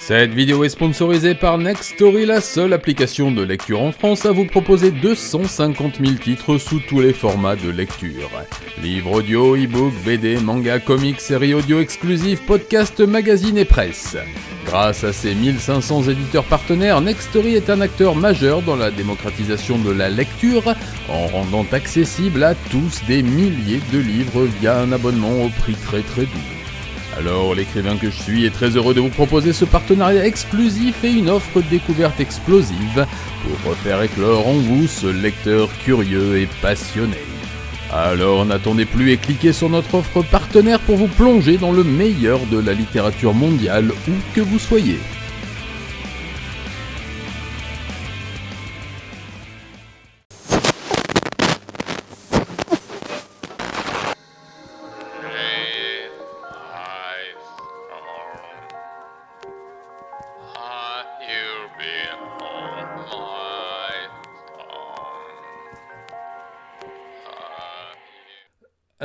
Cette vidéo est sponsorisée par Nextory, la seule application de lecture en France à vous proposer 250 000 titres sous tous les formats de lecture. Livres audio, e-book, BD, manga, comics, séries audio exclusives, podcasts, magazines et presse. Grâce à ses 1500 éditeurs partenaires, Nextory est un acteur majeur dans la démocratisation de la lecture en rendant accessible à tous des milliers de livres via un abonnement au prix très doux. Alors, l'écrivain que je suis est très heureux de vous proposer ce partenariat exclusif et une offre découverte explosive pour faire éclore en vous ce lecteur curieux et passionné. Alors n'attendez plus et cliquez sur notre offre partenaire pour vous plonger dans le meilleur de la littérature mondiale où que vous soyez.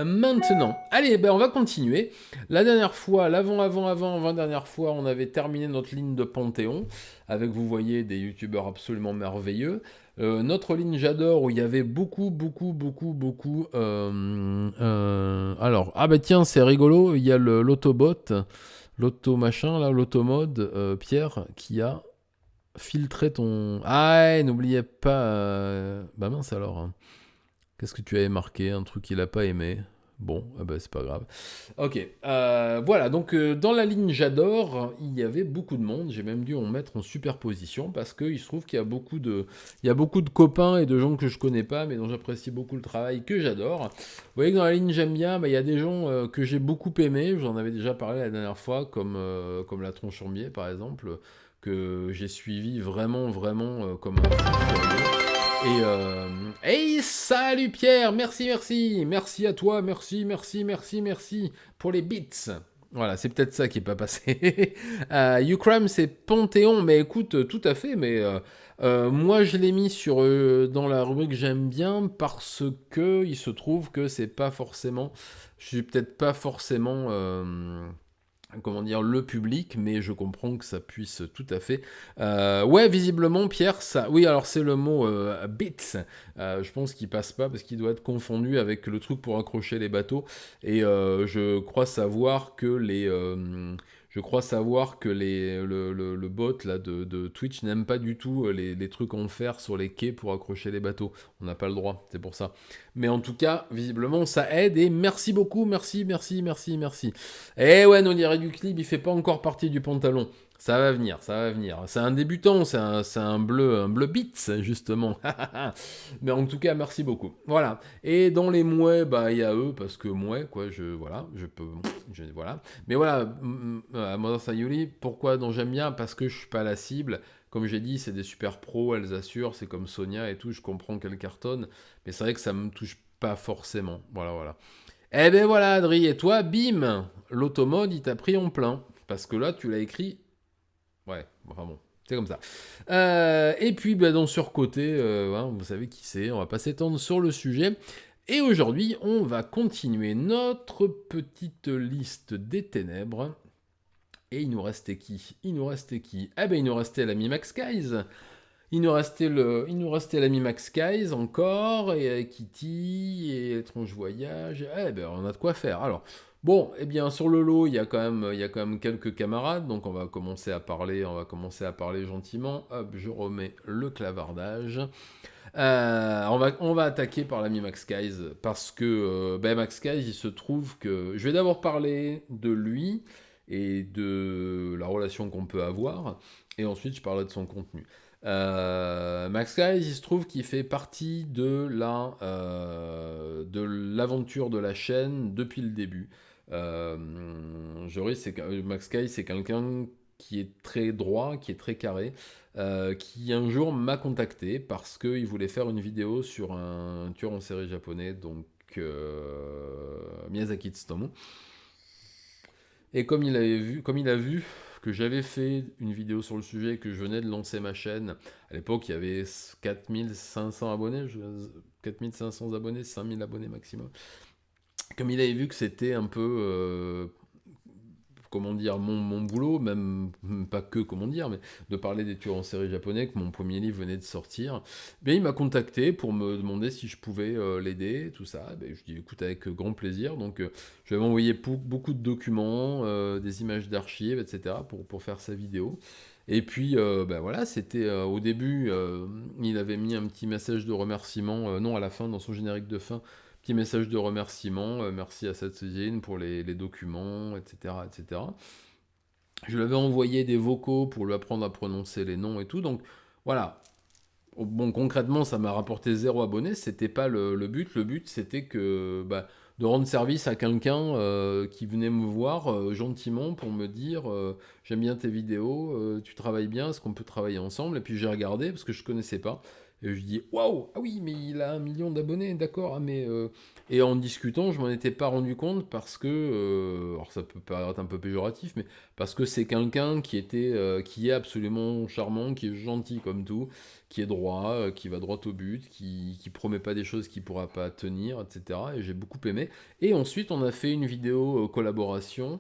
Maintenant, allez, on va continuer. La dernière fois, l'avant-dernière fois, on avait terminé notre ligne de Panthéon, avec, vous voyez, des youtubeurs absolument merveilleux. Notre ligne J'adore, où il y avait beaucoup... alors, ah bah tiens, c'est rigolo, il y a l'autobot, l'auto-machin, là, l'automode, Pierre, qui a filtré ton... Ah, n'oubliez pas... Bah mince alors, hein. Qu'est-ce que tu avais marqué? Un truc qu'il n'a pas aimé. Bon, c'est pas grave. Ok, voilà, donc dans la ligne J'adore, il y avait beaucoup de monde. J'ai même dû en mettre en superposition parce qu'il se trouve qu'il y a beaucoup de copains et de gens que je connais pas, mais dont j'apprécie beaucoup le travail, que j'adore. Vous voyez que dans la ligne J'aime bien, il y a des gens que j'ai beaucoup aimés. J'en avais déjà parlé la dernière fois, comme la Tronchombier par exemple, que j'ai suivi vraiment comme un fou. Et salut Pierre, merci à toi, merci pour les bits. Voilà, c'est peut-être ça qui est pas passé. Ukram, c'est Panthéon, mais écoute, tout à fait, mais moi je l'ai mis dans la rubrique J'aime bien parce que il se trouve que c'est pas forcément, je suis peut-être pas forcément le public, mais je comprends que ça puisse tout à fait. Ouais, visiblement, Pierre, ça... Oui, alors c'est le mot bits. Je pense qu'il passe pas parce qu'il doit être confondu avec le truc pour accrocher les bateaux. Et je crois savoir que le bot là, de Twitch n'aime pas du tout les trucs en fer sur les quais pour accrocher les bateaux. On n'a pas le droit, c'est pour ça. Mais en tout cas, visiblement, ça aide et merci beaucoup, merci. Eh ouais, Nolière du Clip, il fait pas encore partie du pantalon. Ça va venir. C'est un débutant, c'est un bleu bits, justement. Mais en tout cas, merci beaucoup. Voilà. Et dans les mouais, il y a eux, parce que mouais, quoi, voilà. Mais voilà, Mother Sayuri, pourquoi dont j'aime bien? Parce que je suis pas la cible. Comme j'ai dit, c'est des super pros, elles assurent, c'est comme Sonia et tout, je comprends qu'elles cartonnent, mais c'est vrai que ça me touche pas forcément. Voilà. Eh ben voilà, Adri, et toi, bim, l'automode, il t'a pris en plein. Parce que là, tu l'as écrit. Ouais, enfin bon, c'est comme ça. Et puis, dans Surcoté, vous savez qui c'est, on va pas s'étendre sur le sujet. Et aujourd'hui, on va continuer notre petite liste des ténèbres. Et il nous restait qui? Eh ben, il nous restait l'ami Max Guys. Il nous restait l'ami Max Guys encore, et Kitty, et l'étrange voyage. Eh ben, on a de quoi faire. Alors, bon, eh bien, sur le lot, il y a quand même quelques camarades, donc on va commencer à parler gentiment. Hop, je remets le clavardage. On va attaquer par l'ami Max Guys, parce que Max Guys, il se trouve que... Je vais d'abord parler de lui, et de la relation qu'on peut avoir, et ensuite je parlerai de son contenu. Max Guys, il se trouve qu'il fait partie de l'aventure de la chaîne depuis le début. Max Guys, c'est quelqu'un qui est très droit, qui est très carré, qui un jour m'a contacté parce qu'il voulait faire une vidéo sur un tueur en série japonais, donc Miyazaki Tsutomu. Et comme il a vu que j'avais fait une vidéo sur le sujet, que je venais de lancer ma chaîne, à l'époque il y avait 4500 abonnés, 4500 abonnés, 5000 abonnés maximum. Comme il avait vu que c'était un peu comment dire, mon boulot, même pas que comment dire, mais de parler des tueurs en série japonais, que mon premier livre venait de sortir. Ben, il m'a contacté pour me demander si je pouvais l'aider, tout ça. Ben, je dis écoute, avec grand plaisir. Donc je vais m'envoyer beaucoup de documents, des images d'archives, etc. pour faire sa vidéo. Et puis, ben voilà, c'était au début, il avait mis un petit message de remerciement, non, à la fin, dans son générique de fin, petit message de remerciement, merci à Satsujin pour les documents, etc., etc. Je lui avais envoyé des vocaux pour lui apprendre à prononcer les noms et tout, donc voilà. Bon, concrètement, ça m'a rapporté 0 abonné, c'était pas le but. Le but, c'était que bah, de rendre service à quelqu'un qui venait me voir gentiment pour me dire j'aime bien tes vidéos, tu travailles bien, est-ce qu'on peut travailler ensemble? Et puis j'ai regardé parce que je connaissais pas. Et je dis waouh, ah oui, mais il a 1 million d'abonnés, d'accord. Ah, mais et en discutant, je m'en étais pas rendu compte parce que, alors ça peut paraître un peu péjoratif, mais parce que c'est quelqu'un qui est absolument charmant, qui est gentil comme tout, qui est droit, qui va droit au but, qui promet pas des choses qu'il pourra pas tenir, etc. Et j'ai beaucoup aimé. Et ensuite, on a fait une vidéo collaboration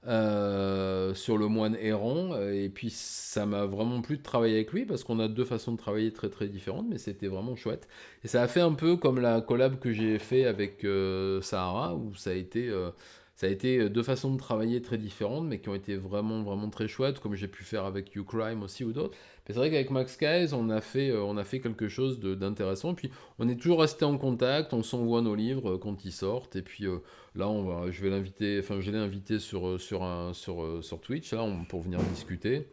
sur le moine errant, et puis ça m'a vraiment plu de travailler avec lui parce qu'on a 2 façons de travailler très très différentes, mais c'était vraiment chouette. Et ça a fait un peu comme la collab que j'ai fait avec Sahara, où ça a été 2 façons de travailler très différentes, mais qui ont été vraiment vraiment très chouettes, comme j'ai pu faire avec Ucrime aussi ou d'autres. Mais c'est vrai qu'avec Max Guys, on a fait quelque chose d'intéressant. Et puis on est toujours resté en contact, on s'envoie nos livres quand ils sortent, et puis là, je vais l'inviter, enfin, je l'ai invité sur Twitch, là, pour venir discuter.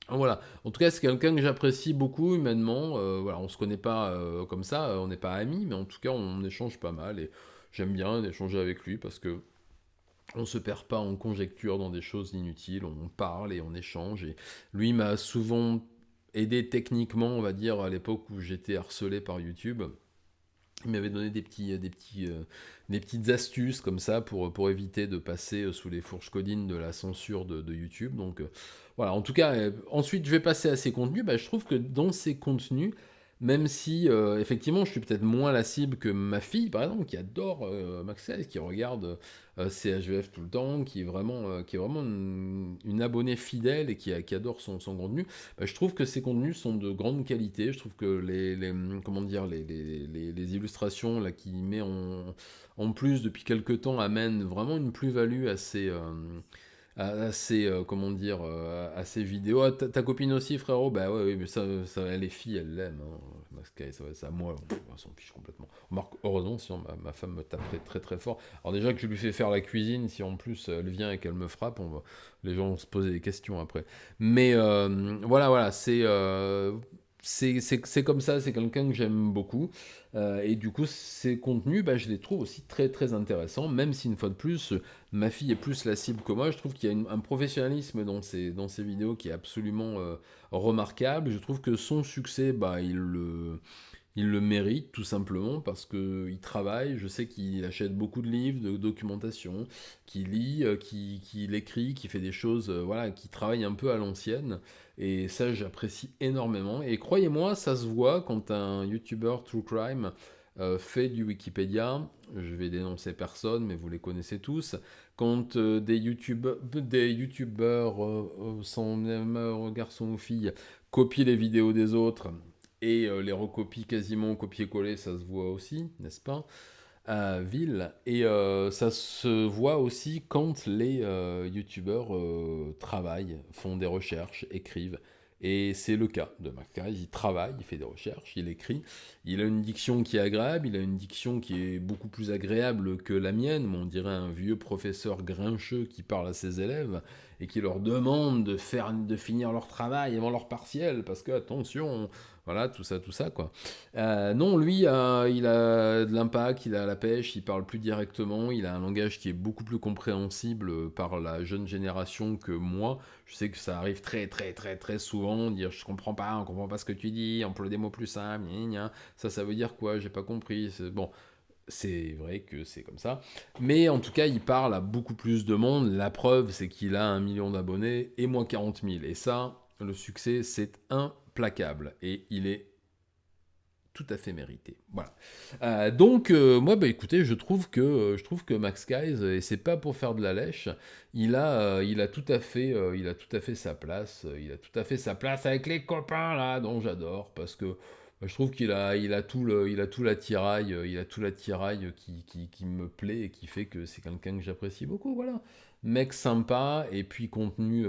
Voilà. En tout cas, c'est quelqu'un que j'apprécie beaucoup humainement. Voilà, on se connaît pas comme ça, on n'est pas amis, mais en tout cas, on échange pas mal et j'aime bien échanger avec lui parce que on se perd pas en conjecture dans des choses inutiles. On parle et on échange. Et lui m'a souvent aidé techniquement, on va dire, à l'époque où j'étais harcelé par YouTube. Il m'avait donné des petites astuces comme ça pour éviter de passer sous les fourches codines de la censure de YouTube. Donc voilà, en tout cas, ensuite je vais passer à ses contenus. Bah, je trouve que dans ses contenus, même si effectivement je suis peut-être moins la cible que ma fille, par exemple, qui adore Max Heil, qui regarde CHVF tout le temps, qui est vraiment une abonnée fidèle et qui adore son contenu, bah, je trouve que ces contenus sont de grande qualité. Je trouve que comment dire, les illustrations là, qu'il met en plus depuis quelques temps amènent vraiment une plus-value comment dire, à ces vidéos. Ah, ta copine aussi, frérot? Bah ouais, ouais, mais ça, les filles, elles l'aiment. Hein. Ça, moi, on s'en fiche complètement. Remarque, heureusement, sinon ma femme me taperait très très fort. Alors déjà que je lui fais faire la cuisine, si en plus elle vient et qu'elle me frappe, les gens vont se poser des questions après. Mais voilà, c'est comme ça, c'est quelqu'un que j'aime beaucoup. Et du coup, ces contenus, bah, je les trouve aussi très très intéressants, même si une fois de plus, ma fille est plus la cible que moi. Je trouve qu'il y a un professionnalisme dans ces vidéos qui est absolument remarquable. Je trouve que son succès, bah, il le mérite tout simplement parce qu'il travaille. Je sais qu'il achète beaucoup de livres, de documentation, qu'il lit, qu'il écrit, qu'il fait des choses, voilà, qu'il travaille un peu à l'ancienne. Et ça, j'apprécie énormément. Et croyez-moi, ça se voit quand un YouTuber True Crime fait du Wikipédia. Je vais dénoncer personne, mais vous les connaissez tous. Quand des YouTubeurs, sans même garçon ou fille, copient les vidéos des autres et les recopient quasiment au copier-coller, ça se voit aussi, n'est-ce pas? À Ville. Et ça se voit aussi quand les youtubeurs travaillent, font des recherches, écrivent. Et c'est le cas de Mac. Il travaille, il fait des recherches, il écrit. Il a une diction qui est agréable, il a une diction qui est beaucoup plus agréable que la mienne. On dirait un vieux professeur grincheux qui parle à ses élèves et qui leur demande de finir leur travail avant leur partiel. Parce que, attention, voilà, tout ça, quoi. Non, lui, il a de l'impact, il a la pêche, il parle plus directement, il a un langage qui est beaucoup plus compréhensible par la jeune génération que moi. Je sais que ça arrive très très très très souvent, dire je comprends pas, on comprend pas ce que tu dis, emploie des mots plus simples, gna gna. Ça veut dire quoi? J'ai pas compris. Bon, c'est vrai que c'est comme ça. Mais en tout cas, il parle à beaucoup plus de monde. La preuve, c'est qu'il a 1 million d'abonnés et moi 40 000. Et ça, le succès, c'est implacable. Et il est tout à fait mérité. Voilà. Donc, moi, bah, écoutez, je trouve que Max Guys, et c'est pas pour faire de la lèche, il a tout à fait, il a tout à fait sa place. Il a tout à fait sa place avec les copains là, dont j'adore, parce que bah, je trouve il a tout l'attirail, il a tout l'attirail qui me plaît et qui fait que c'est quelqu'un que j'apprécie beaucoup. Voilà, mec sympa et puis contenu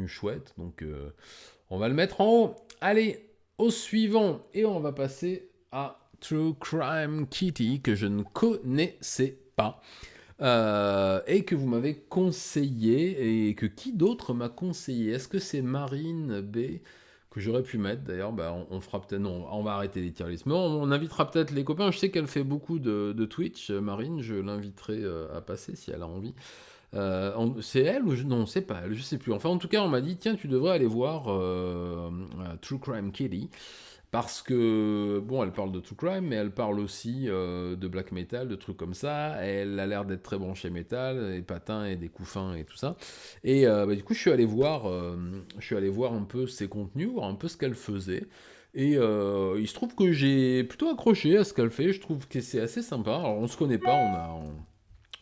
chouette. Donc, on va le mettre en haut. Allez, au suivant. Et on va passer à True Crime Kitty, que je ne connaissais pas. Et que vous m'avez conseillé. Et que qui d'autre m'a conseillé? Est-ce que c'est Marine B que j'aurais pu mettre? D'ailleurs, bah, on fera peut-être... Non, on va arrêter les tier lists. Mais on invitera peut-être les copains. Je sais qu'elle fait beaucoup de Twitch, Marine. Je l'inviterai à passer si elle a envie. C'est elle ou non, c'est pas elle, je sais plus. Enfin, en tout cas, on m'a dit tiens, tu devrais aller voir True Crime Kitty parce que bon, elle parle de True Crime, mais elle parle aussi de black metal, de trucs comme ça. Elle a l'air d'être très branchée métal, et patins et des couffins et tout ça. Et bah, du coup, je suis allé voir un peu ses contenus, voir un peu ce qu'elle faisait. Et il se trouve que j'ai plutôt accroché à ce qu'elle fait. Je trouve que c'est assez sympa. Alors, on se connaît pas,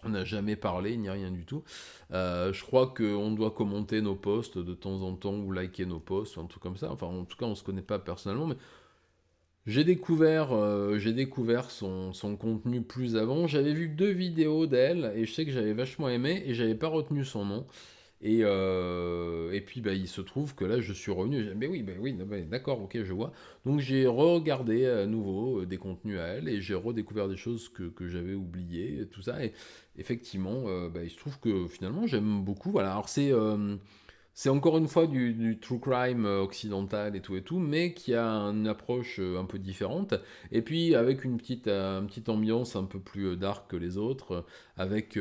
on n'a jamais parlé, ni rien du tout. Je crois qu'on doit commenter nos posts de temps en temps ou liker nos posts ou un truc comme ça. Enfin, en tout cas, on se connaît pas personnellement, mais j'ai découvert son contenu plus avant. J'avais vu 2 vidéos d'elle et je sais que j'avais vachement aimé et j'avais pas retenu son nom. Et puis bah, il se trouve que là je suis revenu. Mais oui, non, mais d'accord, ok, je vois. Donc j'ai regardé à nouveau des contenus à elle et j'ai redécouvert des choses que j'avais oubliées, tout ça. Et effectivement, bah, il se trouve que finalement j'aime beaucoup. Voilà, alors c'est encore une fois du true crime occidental et tout, mais qui a une approche un peu différente. Et puis avec une petite ambiance un peu plus dark que les autres, avec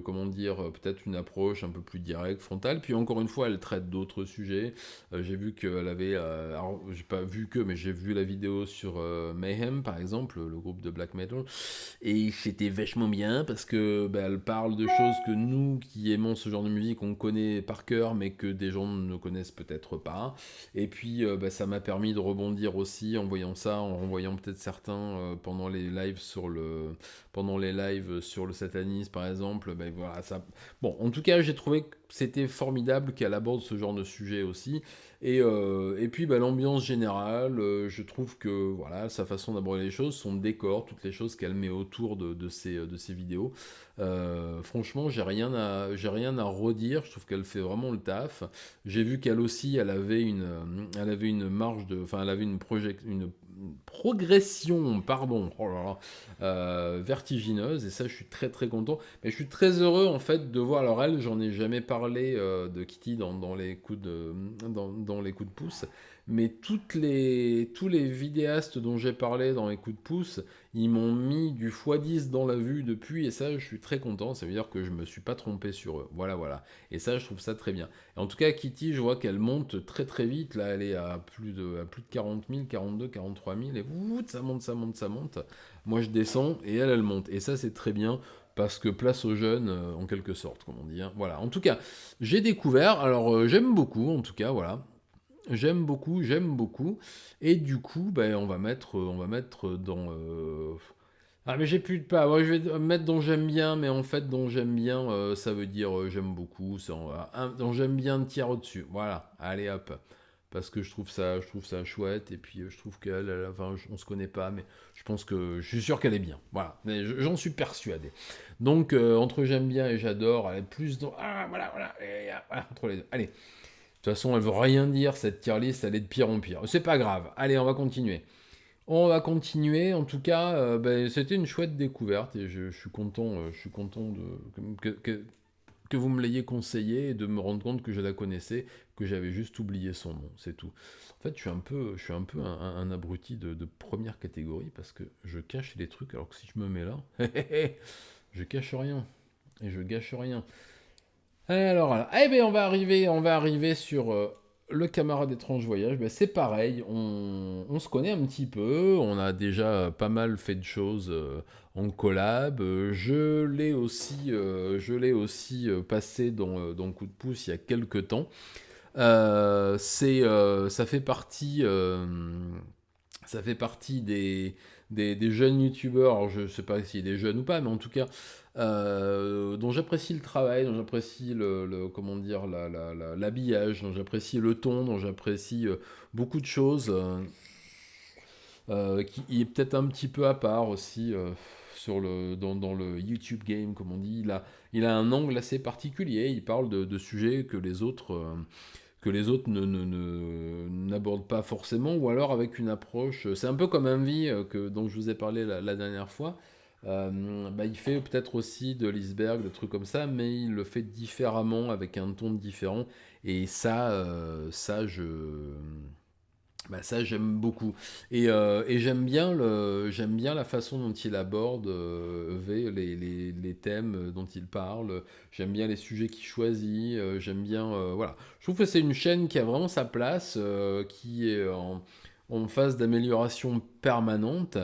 comment dire, peut-être une approche un peu plus directe, frontale. Puis encore une fois, elle traite d'autres sujets. J'ai vu qu'elle avait, alors j'ai pas vu que, mais j'ai vu la vidéo sur Mayhem, par exemple, le groupe de black metal. Et c'était vachement bien parce que bah, elle parle de choses que nous qui aimons ce genre de musique, on connaît par cœur, mais que des gens ne connaissent peut-être pas. Et puis bah, ça m'a permis de rebondir aussi en voyant ça, en renvoyant peut-être certains pendant les lives sur le satanisme par exemple. Bah, voilà, ça... Bon, en tout cas, j'ai trouvé que c'était formidable qu'elle aborde ce genre de sujet aussi. Et puis bah, l'ambiance générale, je trouve que voilà, sa façon d'aborder les choses, son décor, toutes les choses qu'elle met autour de ses vidéos, franchement, j'ai rien à redire. Je trouve qu'elle fait vraiment le taf. J'ai vu qu'elle aussi, elle avait une marge de, enfin, elle avait une progression, pardon, oh là là, vertigineuse. Et ça, je suis très très content. Mais je suis très heureux en fait de voir. Alors elle, j'en ai jamais parlé de Kitty dans les coups de pouce. Mais tous les vidéastes dont j'ai parlé dans les coups de pouce, ils m'ont mis du x10 dans la vue depuis, et ça, je suis très content. Ça veut dire que je me suis pas trompé sur eux. Voilà, voilà. Et ça, je trouve ça très bien. Et en tout cas, Kitty, je vois qu'elle monte très très vite. Là, elle est à plus de 40 000, 42, 43 000, et ça monte, ça monte, ça monte. Moi, je descends, et elle monte. Et ça, c'est très bien. Parce que place aux jeunes, en quelque sorte, comme on dit. Hein. Voilà. En tout cas, j'ai découvert. Alors, j'aime beaucoup, en tout cas, voilà. J'aime beaucoup, j'aime beaucoup. Et du coup, ben, on va mettre dans. Ah, mais j'ai plus de pas. Ouais, je vais mettre dans j'aime bien, mais en fait, dans j'aime bien, ça veut dire j'aime beaucoup. Dans j'aime bien de tiers au-dessus. Voilà, allez hop. Parce que je trouve ça chouette. Et puis, je trouve enfin, on se connaît pas, mais je pense que je suis sûr qu'elle est bien. Voilà, mais j'en suis persuadé. Donc, entre j'aime bien et j'adore, elle est plus dans. Ah, voilà, voilà. Voilà, entre les deux. Allez. De toute façon, elle veut rien dire, cette tier list, elle est de pire en pire. C'est pas grave. Allez, on va continuer. On va continuer. En tout cas, ben, c'était une chouette découverte et je suis content que vous me l'ayez conseillé et de me rendre compte que je la connaissais, que j'avais juste oublié son nom, c'est tout. En fait, je suis un peu un abruti de première catégorie parce que je cache les trucs alors que si je me mets là, je cache rien et je gâche rien. Alors, voilà. Eh bien, on va arriver sur le camarade étrange voyage. Ben, c'est pareil, on se connaît un petit peu, on a déjà pas mal fait de choses en collab. Je l'ai aussi passé dans Coup de pouce il y a quelques temps. Ça fait partie Ça fait partie des jeunes youtubeurs, alors je sais pas s'il est jeune ou pas, mais en tout cas, dont j'apprécie le travail, dont j'apprécie comment dire, l'habillage, dont j'apprécie le ton, dont j'apprécie beaucoup de choses, qui est peut-être un petit peu à part aussi dans le YouTube game, comme on dit. Il a un angle assez particulier, il parle de sujets que les autres n'abordent pas forcément, ou alors avec une approche. C'est un peu comme Envy, dont je vous ai parlé la dernière fois. Bah, il fait peut-être aussi de l'iceberg, des trucs comme ça, mais il le fait différemment, avec un ton différent. Et ça, j'aime beaucoup. Et j'aime bien la façon dont il aborde les thèmes dont il parle. J'aime bien les sujets qu'il choisit. J'aime bien, voilà. Je trouve que c'est une chaîne qui a vraiment sa place, qui est en phase d'amélioration permanente.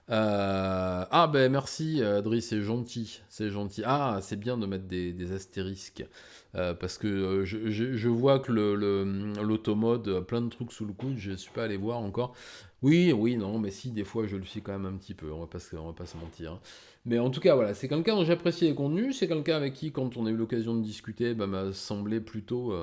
Ah ben merci Adri, c'est gentil, c'est gentil. Ah, c'est bien de mettre des astérisques. Parce que je vois que l'automode a plein de trucs sous le coude, je ne suis pas allé voir encore. Oui, oui, non, mais si, des fois je le suis quand même un petit peu, on va pas se mentir, hein. Mais en tout cas, voilà, c'est quelqu'un dont j'apprécie les contenus, c'est quelqu'un avec qui, quand on a eu l'occasion de discuter, bah, m'a semblé plutôt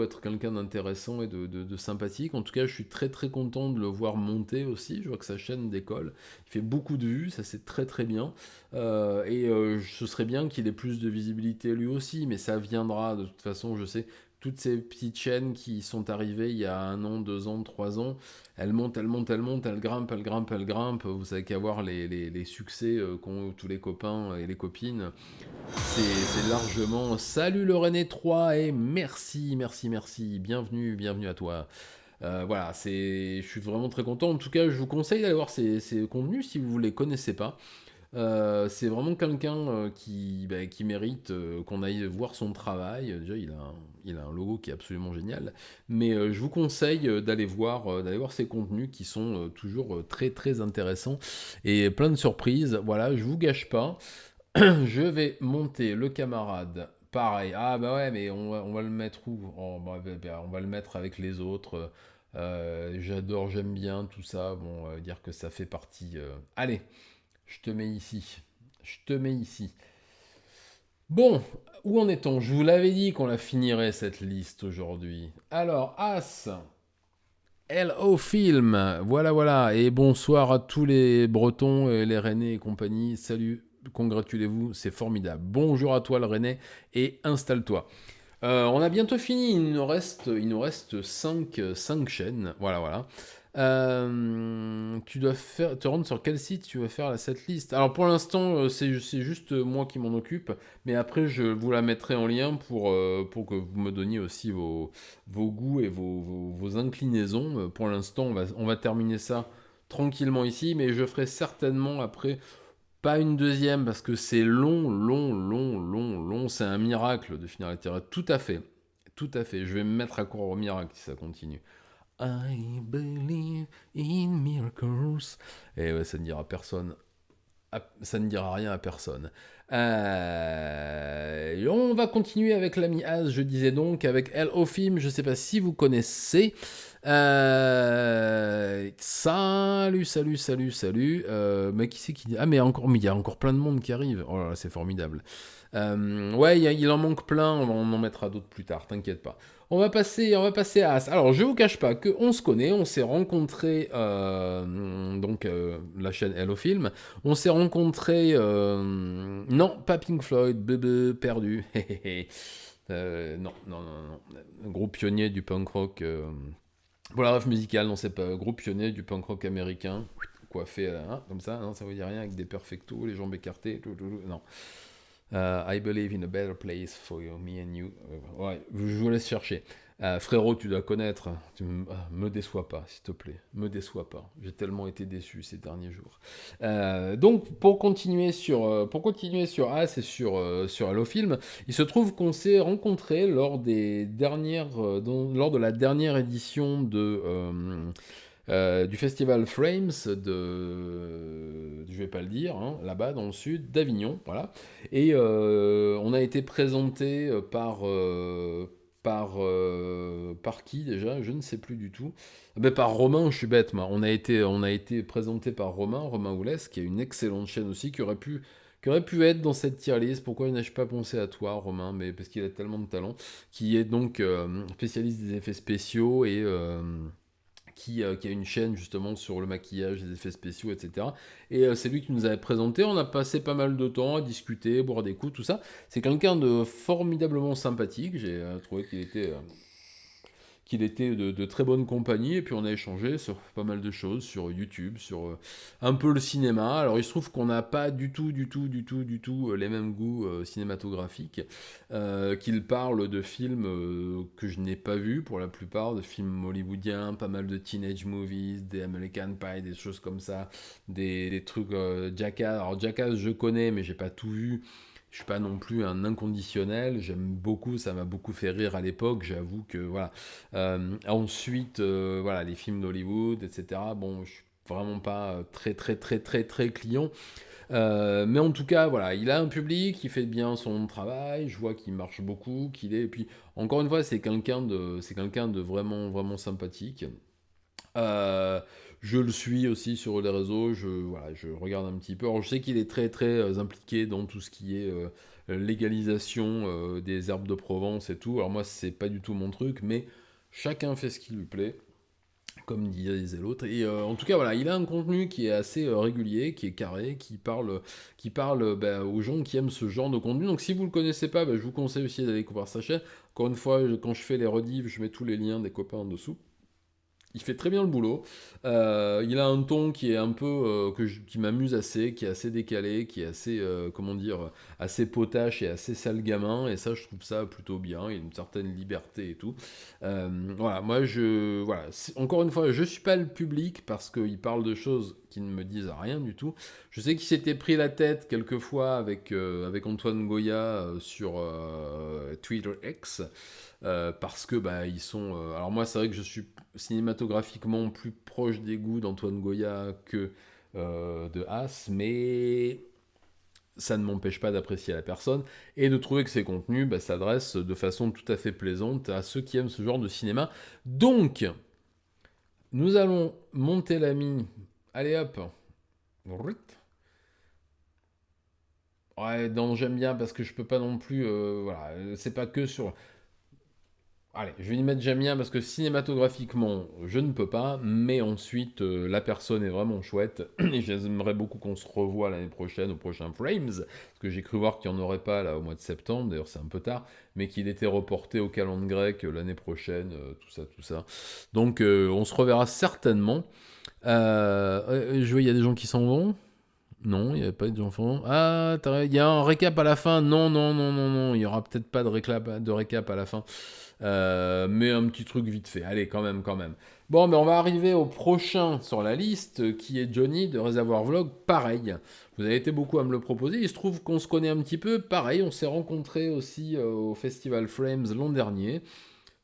être quelqu'un d'intéressant et de sympathique. En tout cas, je suis très très content de le voir monter aussi. Je vois que sa chaîne décolle. Il fait beaucoup de vues, ça c'est très très bien. Ce serait bien qu'il ait plus de visibilité lui aussi, mais ça viendra de toute façon, je sais. Toutes ces petites chaînes qui sont arrivées il y a 1 an, 2 ans, 3 ans, elles montent, elles montent, elles montent, elles grimpent, elles grimpent, elles grimpent. Vous savez qu'à voir les succès qu'ont tous les copains et les copines. C'est largement. Salut le René 3 et merci, merci, merci. Bienvenue, bienvenue à toi. Voilà, je suis vraiment très content. En tout cas, je vous conseille d'aller voir ces contenus si vous ne les connaissez pas. C'est vraiment quelqu'un qui mérite qu'on aille voir son travail. Déjà, il a un logo qui est absolument génial. Mais je vous conseille d'aller voir ses contenus qui sont toujours très très intéressants et plein de surprises. Voilà, je vous gâche pas. Je vais monter le camarade. Pareil. Ah bah ouais, mais on va le mettre où? On va le mettre avec les autres. J'adore, j'aime bien tout ça. Bon, dire que ça fait partie. Allez, je te mets ici. Je te mets ici. Bon, où en est-on? Je vous l'avais dit qu'on la finirait cette liste aujourd'hui. Alors, As. Hello Film, voilà voilà, et bonsoir à tous les Bretons, et les Rennais et compagnie, salut, congratulez-vous, c'est formidable. Bonjour à toi le Rennais, et installe-toi. On a bientôt fini, il nous reste 5 chaînes, voilà voilà. Tu dois te rendre sur quel site tu veux faire cette liste? Alors pour l'instant, c'est juste moi qui m'en occupe, mais après je vous la mettrai en lien pour que vous me donniez aussi vos goûts et vos inclinaisons. Pour l'instant, on va terminer ça tranquillement ici, mais je ferai certainement après, pas une deuxième, parce que c'est long, long, long, long, long. C'est un miracle de finir la tirade. Tout à fait. Tout à fait. Je vais me mettre à court au miracle si ça continue. I believe in miracles. Et ouais, ça ne dira personne. Ça ne dira rien à personne. On va continuer avec l'ami Az, je disais donc, avec Hello Film. Je ne sais pas si vous connaissez. Salut, salut, salut, salut. Mais qui c'est qui dit? Ah, mais il y a encore plein de monde qui arrive. Oh là là, c'est formidable. Ouais, il en manque plein. On en mettra d'autres plus tard, t'inquiète pas. On va passer à As. Alors, je vous cache pas qu'on se connaît, on s'est rencontrés, donc la chaîne Hello Film. On s'est rencontrés, non, pas Pink Floyd, bébé, perdu. Non, non, non, non. Groupe pionnier du punk rock. Pour la ref musicale, non, c'est pas groupe pionnier du punk rock américain. Coiffé comme ça, non, ça veut dire rien, avec des perfectos, les jambes écartées, non. I believe in a better place for you, me and you. Ouais, je vous laisse chercher. Frérot, tu dois connaître. Me déçois pas, s'il te plaît. Me déçois pas. J'ai tellement été déçu ces derniers jours. Donc, pour continuer sur As et sur Hello Film, il se trouve qu'on s'est rencontrés lors lors de la dernière édition du festival Frames je vais pas le dire, hein, là-bas dans le sud d'Avignon, voilà. Et on a été présenté par par qui déjà? Je ne sais plus du tout. Ah ben, par Romain, je suis bête, moi. On a été présenté par Romain Oulès, qui a une excellente chaîne aussi, qui aurait pu être dans cette tier list. Pourquoi n'ai-je pas pensé à toi, Romain? Mais parce qu'il a tellement de talent. Qui est donc spécialiste des effets spéciaux et qui a une chaîne justement sur le maquillage, les effets spéciaux, etc. Et c'est lui qui nous avait présenté. On a passé pas mal de temps à discuter, boire des coups, tout ça. C'est quelqu'un de formidablement sympathique. J'ai trouvé qu'il était de très bonne compagnie, et puis on a échangé sur pas mal de choses, sur YouTube, sur un peu le cinéma. Alors il se trouve qu'on n'a pas du tout, du tout, du tout, du tout les mêmes goûts cinématographiques, qu'il parle de films que je n'ai pas vus pour la plupart, de films hollywoodiens, pas mal de teenage movies, des American Pie, des choses comme ça, des trucs Jackass. Alors Jackass je connais, mais j'ai pas tout vu. Je suis pas non plus un inconditionnel, j'aime beaucoup, ça m'a beaucoup fait rire à l'époque, j'avoue que voilà. Ensuite, voilà, les films d'Hollywood, etc. Bon, je suis vraiment pas très très très très très client. Mais en tout cas, voilà, il a un public, il fait bien son travail, je vois qu'il marche beaucoup, qu'il est. Et puis, encore une fois, c'est quelqu'un de vraiment vraiment sympathique. Euh, je le suis aussi sur les réseaux, voilà, je regarde un petit peu. Alors, je sais qu'il est très très impliqué dans tout ce qui est légalisation des herbes de Provence et tout. Alors moi, c'est pas du tout mon truc, mais chacun fait ce qui lui plaît, comme disait l'autre. Et en tout cas, voilà, il a un contenu qui est assez régulier, qui est carré, qui parle aux gens qui aiment ce genre de contenu. Donc si vous le connaissez pas, je vous conseille aussi d'aller voir sa chaîne. Encore une fois, quand je fais les rediffs, je mets tous les liens des copains en dessous. Il fait très bien le boulot. Il a un ton qui est un peu qui m'amuse assez, qui est assez décalé, qui est assez comment dire, assez potache et assez sale gamin. Et ça, je trouve ça plutôt bien. Il a une certaine liberté et tout. Voilà, moi voilà. Encore une fois, je suis pas le public parce qu'il parle de choses qui ne me disent rien du tout. Je sais qu'il s'était pris la tête quelquefois avec Antoine Goya sur Twitter X. Parce que ils sont. Alors moi, c'est vrai que je suis cinématographiquement plus proche des goûts d'Antoine Goya que de Haas, mais ça ne m'empêche pas d'apprécier la personne et de trouver que ses contenus s'adressent de façon tout à fait plaisante à ceux qui aiment ce genre de cinéma. Donc, nous allons monter l'ami. Allez hop. Ouais, non, j'aime bien parce que je peux pas non plus. Voilà, c'est pas que sur. Allez, je vais y mettre j'aime bien parce que cinématographiquement, je ne peux pas, mais ensuite, la personne est vraiment chouette et j'aimerais beaucoup qu'on se revoie l'année prochaine au prochain Frames, parce que j'ai cru voir qu'il n'y en aurait pas là au mois de septembre, d'ailleurs c'est un peu tard, mais qu'il était reporté au calendrier grec l'année prochaine, tout ça, tout ça. Donc on se reverra certainement. Je vois, il y a des gens qui s'en vont. Non, il n'y avait pas d'enfants. Ah, il y a un récap à la fin. Non, non, non, non, non. Il n'y aura peut-être pas de récap à la fin. Mais un petit truc vite fait. Allez, quand même, quand même. Bon, mais on va arriver au prochain sur la liste, qui est Johnny de Réservoir Vlog. Pareil. Vous avez été beaucoup à me le proposer. Il se trouve qu'on se connaît un petit peu. Pareil, on s'est rencontrés aussi au Festival Frames l'an dernier.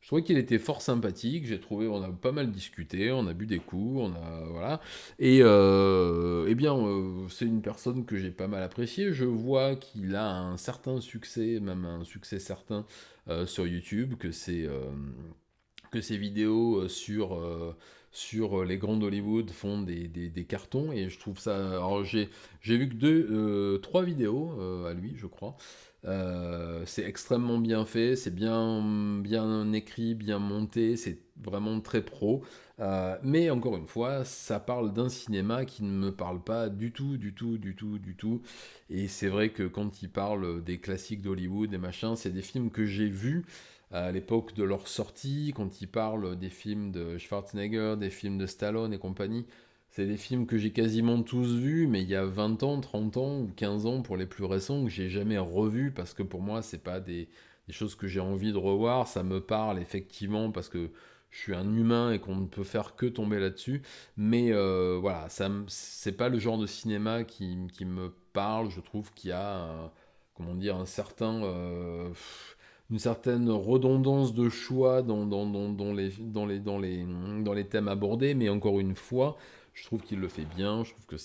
Je trouvais qu'il était fort sympathique. J'ai trouvé, on a pas mal discuté, on a bu des coups, on a voilà. Et eh bien, c'est une personne que j'ai pas mal appréciée. Je vois qu'il a un certain succès, même un succès certain sur YouTube, que ses vidéos sur les grands d'Hollywood font des cartons, et je trouve ça. Alors j'ai vu que trois vidéos à lui, je crois. C'est extrêmement bien fait, c'est bien, bien écrit, bien monté, c'est vraiment très pro. Mais encore une fois, ça parle d'un cinéma qui ne me parle pas du tout, du tout, du tout, du tout. Et c'est vrai que quand il parle des classiques d'Hollywood, des machins, c'est des films que j'ai vus à l'époque de leur sortie, quand il parle des films de Schwarzenegger, des films de Stallone et compagnie. C'est des films que j'ai quasiment tous vus, mais il y a 20 ans, 30 ans ou 15 ans pour les plus récents, que j'ai jamais revus, parce que pour moi, c'est pas des choses que j'ai envie de revoir. Ça me parle effectivement parce que je suis un humain et qu'on ne peut faire que tomber là-dessus. Mais voilà, c'est pas le genre de cinéma qui me parle. Je trouve qu'il y a comment dire, une certaine redondance de choix dans les thèmes abordés, mais encore une fois, je trouve qu'il le fait bien. Je trouve que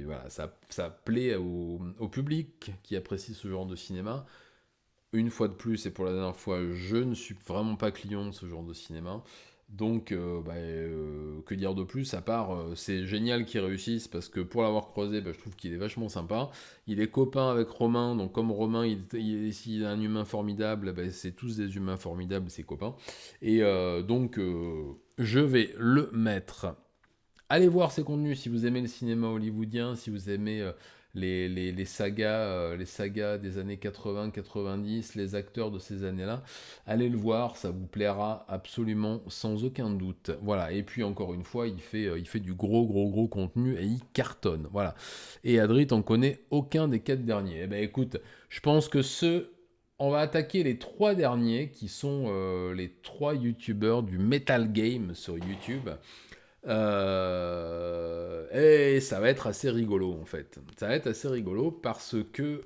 voilà, ça plaît au public qui apprécie ce genre de cinéma. une fois de plus, et pour la dernière fois, je ne suis vraiment pas client de ce genre de cinéma. Donc, que dire de plus, à part, c'est génial qu'il réussisse, parce que pour l'avoir croisé, je trouve qu'il est vachement sympa. Il est copain avec Romain, donc comme Romain, s'il est un humain formidable, c'est tous des humains formidables, ses copains. Et donc, je vais le mettre. Allez voir ses contenus si vous aimez le cinéma hollywoodien, si vous aimez les sagas des années 80-90, les acteurs de ces années-là. Allez le voir, ça vous plaira absolument sans aucun doute. Voilà, et puis encore une fois, il fait du gros contenu et il cartonne. Voilà. Et Adri, t'en connais aucun des 4 derniers. Eh ben écoute, je pense que on va attaquer les 3 derniers qui sont les 3 youtubeurs du Metal Game sur YouTube. Et ça va être assez rigolo en fait. Ça va être assez rigolo parce que...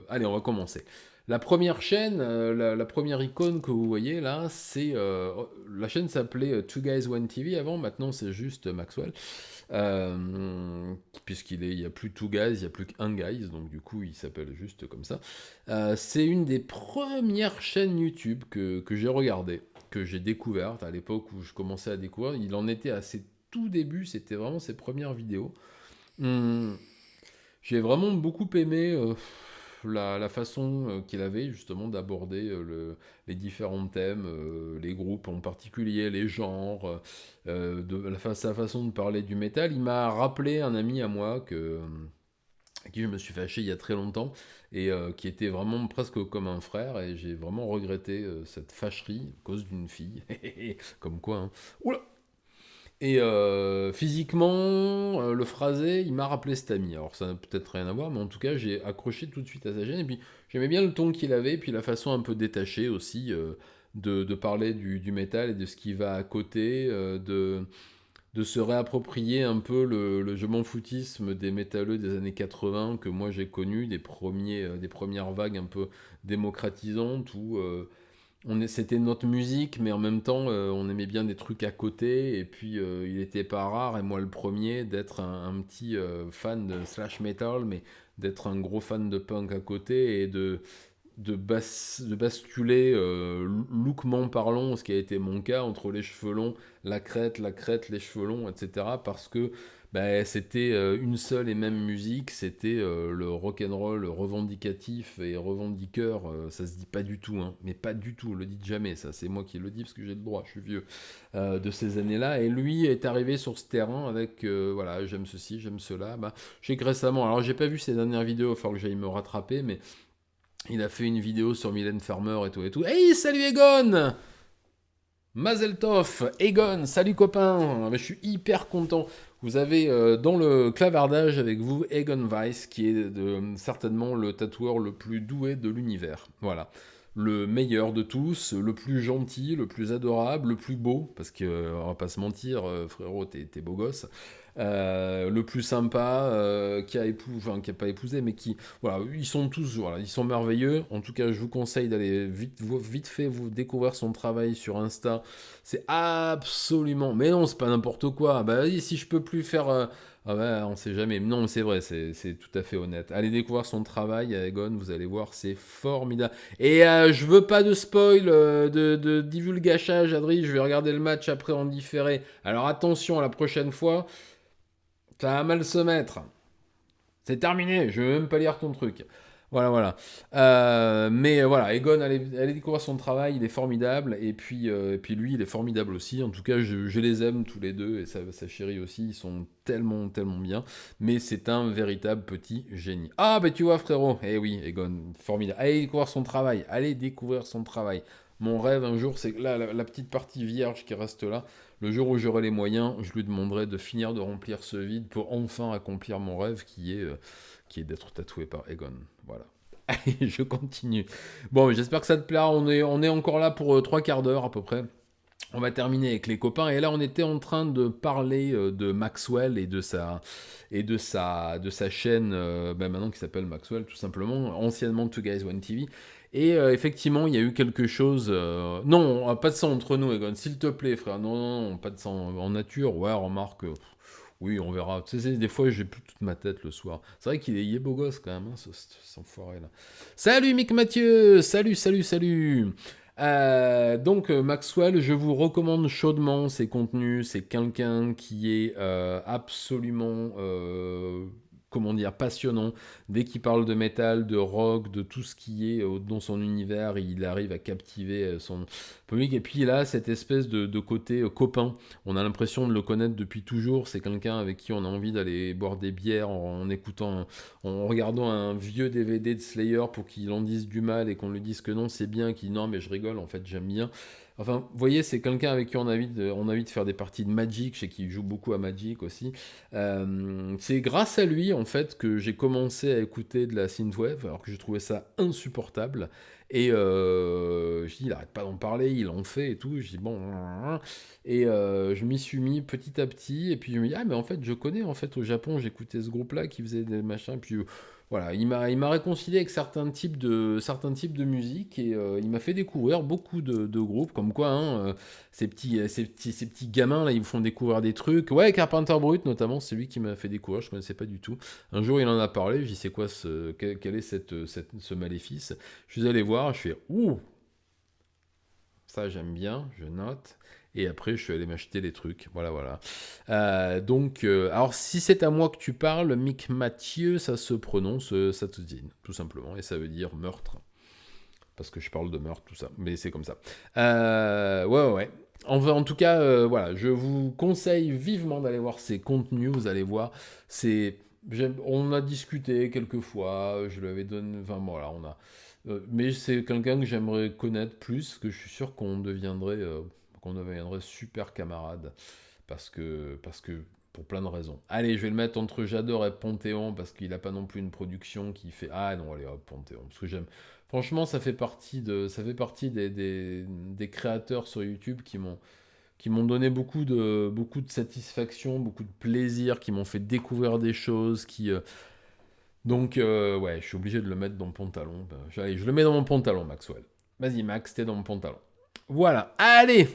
Allez, on va commencer. La première chaîne, la première icône que vous voyez là, c'est... la chaîne s'appelait Two Guys One TV avant, maintenant c'est juste Maxwell. Puisqu'il n'y a plus Two Guys, il n'y a plus qu'un Guys, donc du coup il s'appelle juste comme ça. C'est une des premières chaînes YouTube que j'ai regardées, que j'ai découverte à l'époque où je commençais à découvrir. Il en était à ses tout débuts, c'était vraiment ses premières vidéos. J'ai vraiment beaucoup aimé la façon qu'il avait justement d'aborder les différents thèmes, les groupes en particulier, les genres, sa façon de parler du métal. Il m'a rappelé un ami à moi à qui je me suis fâché il y a très longtemps et qui était vraiment presque comme un frère, et j'ai vraiment regretté cette fâcherie à cause d'une fille. Comme quoi, hein. Oula. Et physiquement, le phrasé, il m'a rappelé cet ami. Alors ça n'a peut-être rien à voir, mais en tout cas, j'ai accroché tout de suite à sa chaîne. Et puis j'aimais bien le ton qu'il avait, et puis la façon un peu détachée aussi de parler du métal et de ce qui va à côté, de se réapproprier un peu le je m'en foutisme des métalleux des années 80 que moi j'ai connu, des premières vagues un peu démocratisantes où c'était notre musique, mais en même temps, on aimait bien des trucs à côté. Et puis, il était pas rare, et moi le premier, d'être un petit fan de thrash metal, mais d'être un gros fan de punk à côté, et de basculer, lookment parlant, ce qui a été mon cas, entre les cheveux longs, la crête, les cheveux longs, etc. Parce que c'était une seule et même musique, c'était le rock'n'roll revendicatif et revendiqueur. Ça se dit pas du tout, hein, mais pas du tout, le dites jamais, ça c'est moi qui le dis parce que j'ai le droit, je suis vieux, de ces années-là. Et lui est arrivé sur ce terrain avec, voilà, j'aime ceci, j'aime cela. Je sais que récemment, alors j'ai pas vu ses dernières vidéos, il faut que j'aille me rattraper, mais il a fait une vidéo sur Mylène Farmer et tout et tout. Hey, salut Egon! Mazel tov, Egon, salut copain! Je suis hyper content. Vous avez dans le clavardage avec vous Egon Weiss, qui est certainement le tatoueur le plus doué de l'univers. Voilà. Le meilleur de tous, le plus gentil, le plus adorable, le plus beau, parce qu'on va pas se mentir, frérot, t'es beau gosse. Le plus sympa, qui a pas épousé, mais qui, voilà, ils sont tous, voilà, ils sont merveilleux. En tout cas, je vous conseille d'aller vite fait vous découvrir son travail sur Insta. C'est absolument, mais non, c'est pas n'importe quoi. Bah vas-y, si je peux plus faire, ah ouais, on sait jamais. Non, c'est vrai, c'est tout à fait honnête. Allez découvrir son travail à Egon, vous allez voir, c'est formidable. Et je veux pas de spoil, de divulgachage, Adri. Je vais regarder le match après en différé. Alors attention à la prochaine fois. Ça va mal se mettre. C'est terminé, je vais même pas lire ton truc. Voilà. Mais voilà, Egon, allez découvrir son travail, il est formidable. Et puis lui, il est formidable aussi. En tout cas, je les aime tous les deux, et sa chérie aussi. Ils sont tellement bien. Mais c'est un véritable petit génie. Ah, tu vois, frérot. Eh oui, Egon, formidable. Allez découvrir son travail. Mon rêve un jour, c'est que là, la petite partie vierge qui reste là, le jour où j'aurai les moyens, je lui demanderai de finir de remplir ce vide pour enfin accomplir mon rêve qui est d'être tatoué par Egon. Voilà. Allez, je continue. Bon, j'espère que ça te plaira. On est encore là pour 3 quarts d'heure à peu près. On va terminer avec les copains. Et là, on était en train de parler de Maxwell et de sa chaîne, maintenant qui s'appelle Maxwell, tout simplement, anciennement Two Guys One TV. Et effectivement, il y a eu quelque chose. Non, pas de sang entre nous, Egon, s'il te plaît, frère. Non, pas de sang en nature. Ouais, remarque. Oui, on verra. Tu sais, des fois, j'ai plus toute ma tête le soir. C'est vrai il est beau gosse quand même, hein, cet enfoiré là. Salut Mick Mathieu. Salut, salut, salut. Donc Maxwell, je vous recommande chaudement ses contenus. C'est quelqu'un qui est absolument, comment dire, passionnant. Dès qu'il parle de métal, de rock, de tout ce qui est dans son univers, il arrive à captiver son public. Et puis il a cette espèce de côté copain. On a l'impression de le connaître depuis toujours. C'est quelqu'un avec qui on a envie d'aller boire des bières en écoutant, en regardant un vieux DVD de Slayer pour qu'il en dise du mal et qu'on lui dise que non, c'est bien, qu'il dit non, mais je rigole, en fait, j'aime bien. Enfin, vous voyez, c'est quelqu'un avec qui on a envie de faire des parties de Magic, je sais qu'il joue beaucoup à Magic aussi. C'est grâce à lui, en fait, que j'ai commencé à écouter de la synthwave, alors que je trouvais ça insupportable. Et je dis, il arrête pas d'en parler, il en fait et tout. Je dis, bon. Et je m'y suis mis petit à petit. Et puis je me dis, ah, mais en fait, je connais, en fait, au Japon, j'écoutais ce groupe-là qui faisait des machins. Puis voilà, il m'a réconcilié avec certains types de musique. Et il m'a fait découvrir beaucoup de groupes. Comme quoi, hein, ces petits gamins, là, ils me font découvrir des trucs. Ouais, Carpenter Brut, notamment, c'est lui qui m'a fait découvrir. Je connaissais pas du tout. Un jour, il en a parlé. Je dis, c'est quoi quel est ce maléfice? Je suis allé voir, je fais ouh, ça j'aime bien, je note. Et après, je suis allé m'acheter les trucs. Voilà, voilà. Donc, alors si c'est à moi que tu parles, Mick Mathieu, ça se prononce Satudine, tout simplement. Et ça veut dire meurtre. Parce que je parle de meurtre, tout ça. Mais c'est comme ça. Ouais, ouais, ouais. En tout cas, voilà, je vous conseille vivement d'aller voir ces contenus. Vous allez voir, c'est, on a discuté quelques fois. Je lui avais donné, enfin voilà, mais c'est quelqu'un que j'aimerais connaître plus, que je suis sûr qu'on deviendrait super camarades, parce que pour plein de raisons. Allez, je vais le mettre entre J'adore et Panthéon, parce qu'il n'a pas non plus une production qui fait... Ah non, allez, hop, Panthéon, parce que j'aime... Franchement, ça fait partie des créateurs sur YouTube qui m'ont donné beaucoup de satisfaction, beaucoup de plaisir, qui m'ont fait découvrir des choses, donc, ouais, je suis obligé de le mettre dans mon pantalon. Allez, je le mets dans mon pantalon, Maxwell. Vas-y, Max, t'es dans mon pantalon. Voilà, allez.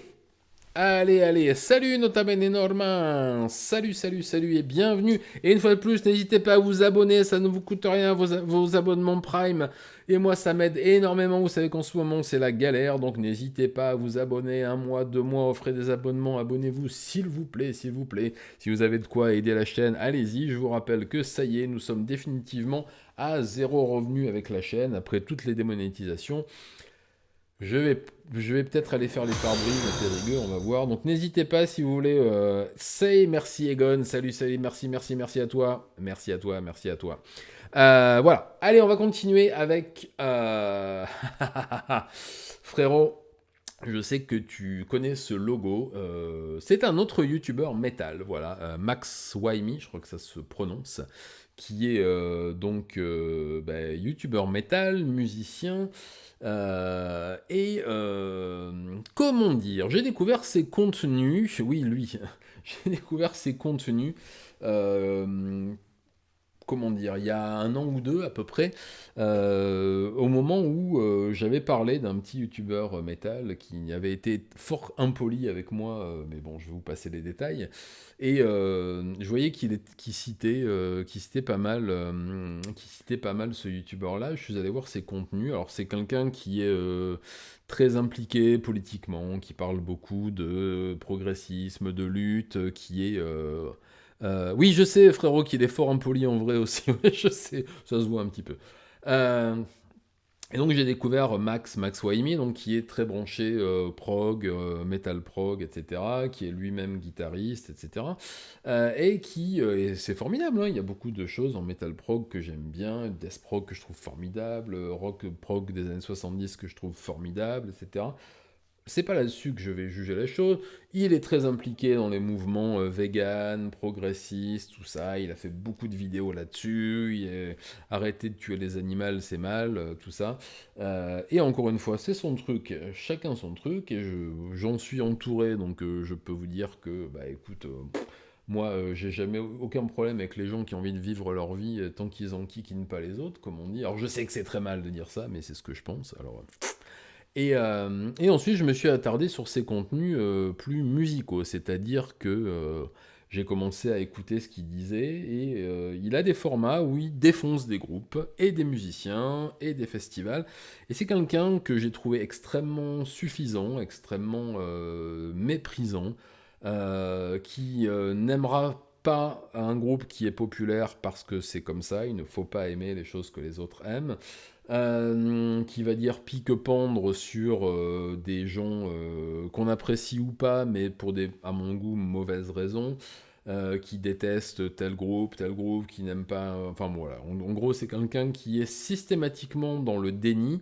Allez, allez, salut Nota Bene Normand, salut, salut, salut et bienvenue. Et une fois de plus, n'hésitez pas à vous abonner, ça ne vous coûte rien, vos abonnements Prime. Et moi, ça m'aide énormément, vous savez qu'en ce moment, c'est la galère, donc n'hésitez pas à vous abonner, 1 mois, 2 mois, offrez des abonnements, abonnez-vous s'il vous plaît, s'il vous plaît. Si vous avez de quoi aider la chaîne, allez-y, je vous rappelle que ça y est, nous sommes définitivement à 0 revenu avec la chaîne, après toutes les démonétisations. Je vais peut-être aller faire les pare-brises à Périgueux, on va voir. Donc n'hésitez pas si vous voulez. Say merci Egon, salut, salut, merci, merci, merci à toi. Merci à toi, merci à toi. Voilà, allez, on va continuer avec... Frérot, je sais que tu connais ce logo. C'est un autre YouTuber métal, voilà. Max Waimi, je crois que ça se prononce. Qui est donc YouTuber métal, musicien. Et comment dire, j'ai découvert ses contenus, oui lui, j'ai découvert ses contenus, euh, comment dire, il y a 1 an ou 2 à peu près, au moment où j'avais parlé d'un petit youtubeur métal qui avait été fort impoli avec moi, mais bon, je vais vous passer les détails, et je voyais qu'il citait pas mal ce youtubeur-là. Je suis allé voir ses contenus. Alors c'est quelqu'un qui est très impliqué politiquement, qui parle beaucoup de progressisme, de lutte, qui est oui, je sais, frérot, qu'il est fort impoli en vrai aussi. Ouais, je sais, ça se voit un petit peu. Euh, et donc j'ai découvert Max Waimi, donc qui est très branché prog, metal prog, etc., qui est lui-même guitariste, etc. Et et c'est formidable, hein, il y a beaucoup de choses en metal prog que j'aime bien, death prog que je trouve formidable, rock prog des années 70 que je trouve formidable, etc. C'est pas là-dessus que je vais juger la chose. Il est très impliqué dans les mouvements vegan, progressistes, tout ça. Il a fait beaucoup de vidéos là-dessus. Arrêter de tuer les animaux, c'est mal, tout ça. Et encore une fois, c'est son truc. Chacun son truc. Et j'en suis entouré, donc je peux vous dire que, bah écoute, moi, j'ai jamais aucun problème avec les gens qui ont envie de vivre leur vie tant qu'ils en kikinent pas les autres, comme on dit. Alors je sais que c'est très mal de dire ça, mais c'est ce que je pense. Alors. Et ensuite, je me suis attardé sur ses contenus plus musicaux, c'est-à-dire que j'ai commencé à écouter ce qu'il disait, et il a des formats où il défonce des groupes, et des musiciens, et des festivals, et c'est quelqu'un que j'ai trouvé extrêmement suffisant, extrêmement méprisant, qui n'aimera pas un groupe qui est populaire parce que c'est comme ça, il ne faut pas aimer les choses que les autres aiment, qui va dire pique-pendre sur des gens qu'on apprécie ou pas, mais pour des, à mon goût, mauvaises raisons, qui détestent tel groupe, qui n'aime pas... Enfin voilà, en gros, c'est quelqu'un qui est systématiquement dans le déni,